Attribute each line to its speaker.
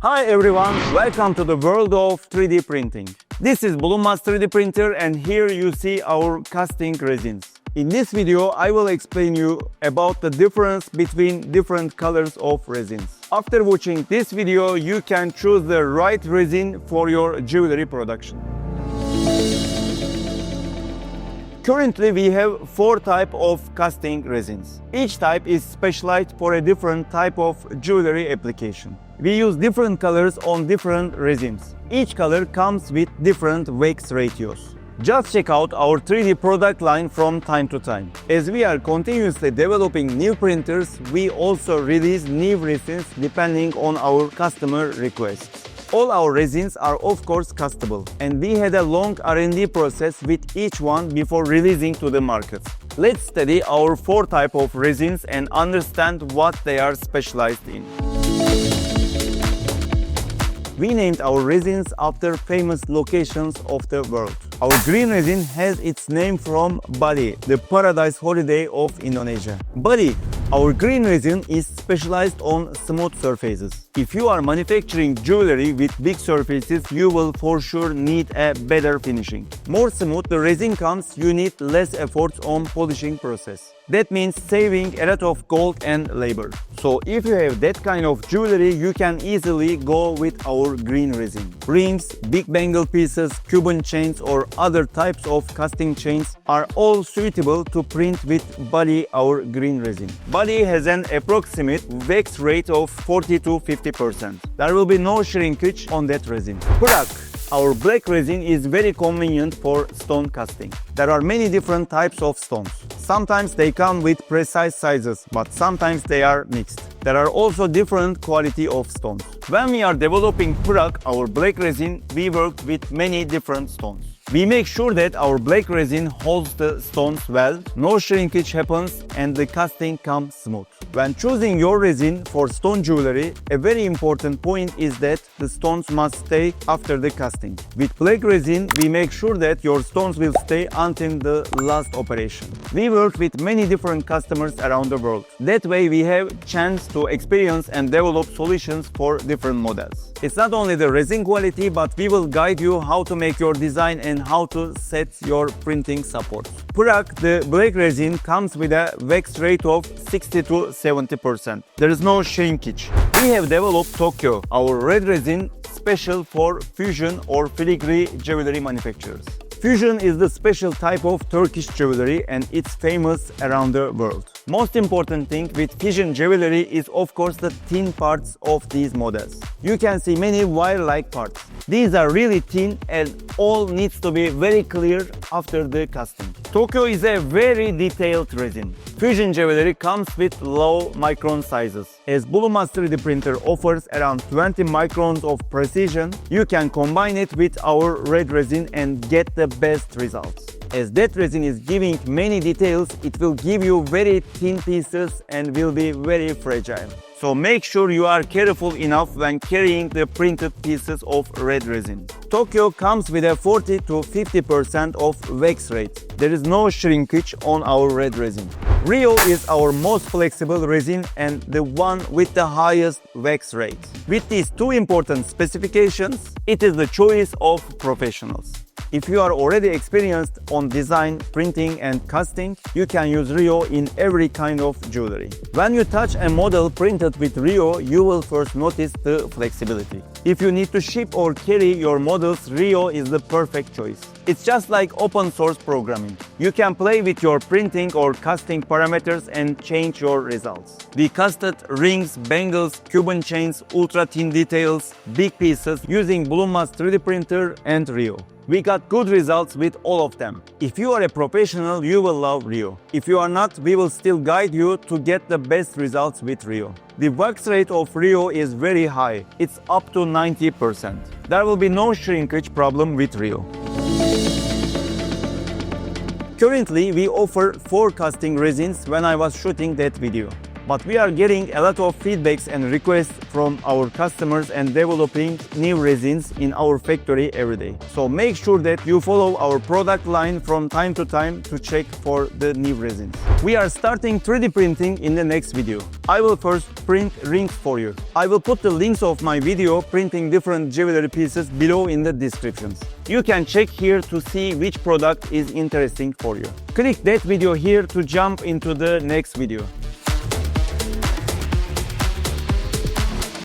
Speaker 1: Hi everyone, welcome to the world of 3D printing. This is Bulunmaz 3D printer and here you see our casting resins. In this video, I will explain you about the difference between different colors of resins. After watching this video, you can choose the right resin for your jewelry production. Currently, we have 4 types of casting resins. Each type is specialized for a different type of jewelry application. We use different colors on different resins. Each color comes with different wax ratios. Just check out our 3D product line from time to time. As we are continuously developing new printers, we also release new resins depending on our customer requests. All our resins are of course castable, and we had a long R&D process with each one before releasing to the market. Let's study our 4 types of resins and understand what they are specialized in. We named our resins after famous locations of the world. Our green resin has its name from Bali, the paradise holiday of Indonesia. Bali, our green resin is specialized on smooth surfaces. If you are manufacturing jewelry with big surfaces, you will for sure need a better finishing. More smooth the resin comes, you need less effort on polishing process. That means saving a lot of gold and labor. So if you have that kind of jewelry, you can easily go with our green resin. Rings, big bangle pieces, Cuban chains or other types of casting chains are all suitable to print with Bali, our green resin. Bali has an approximate wax rate of 40 to 50%. There will be no shrinkage on that resin. Prag, our black resin is very convenient for stone casting. There are many different types of stones. Sometimes they come with precise sizes, but sometimes they are mixed. There are also different quality of stones. When we are developing Prag, our black resin, we work with many different stones. We make sure that our black resin holds the stones well, no shrinkage happens and the casting comes smooth. When choosing your resin for stone jewelry, a very important point is that the stones must stay after the casting. With black resin, we make sure that your stones will stay until the last operation. We work with many different customers around the world. That way we have chance to experience and develop solutions for different models. It's not only the resin quality, but we will guide you how to make your design and how to set your printing support. Prag, the black resin, comes with a wax rate of 60 to 70%. There is no shrinkage. We have developed Tokyo, our red resin, special for fission or filigree jewelry manufacturers. Fission is the special type of Turkish jewelry and it's famous around the world. Most important thing with fission jewelry is of course the thin parts of these models. You can see many wire-like parts. These are really thin and all needs to be very clear after the casting. Tokyo is a very detailed resin. Fission jewelry comes with low micron sizes. As Bulunmaz 3D printer offers around 20 microns of precision, you can combine it with our red resin and get the best results. As that resin is giving many details, it will give you very thin pieces and will be very fragile. So make sure you are careful enough when carrying the printed pieces of red resin. Tokyo comes with a 40 to 50% of wax rate. There is no shrinkage on our red resin. Rio is our most flexible resin and the one with the highest wax rate. With these 2 important specifications, it is the choice of professionals. If you are already experienced on design, printing and casting, you can use Rio in every kind of jewelry. When you touch a model printed with Rio, you will first notice the flexibility. If you need to ship or carry your models, Rio is the perfect choice. It's just like open source programming. You can play with your printing or casting parameters and change your results. We casted rings, bangles, Cuban chains, ultra thin details, big pieces using Bulunmaz 3D printer and Rio. We got good results with all of them. If you are a professional, you will love Rio. If you are not, we will still guide you to get the best results with Rio. The wax rate of Rio is very high. It's up to 90%. There will be no shrinkage problem with Rio. Currently, we offer 4 casting resins when I was shooting that video. But we are getting a lot of feedbacks and requests from our customers and developing new resins in our factory every day. So make sure that you follow our product line from time to time to check for the new resins. We are starting 3D printing in the next video. I will first print rings for you. I will put the links of my video printing different jewelry pieces below in the descriptions. You can check here to see which product is interesting for you. Click that video here to jump into the next video.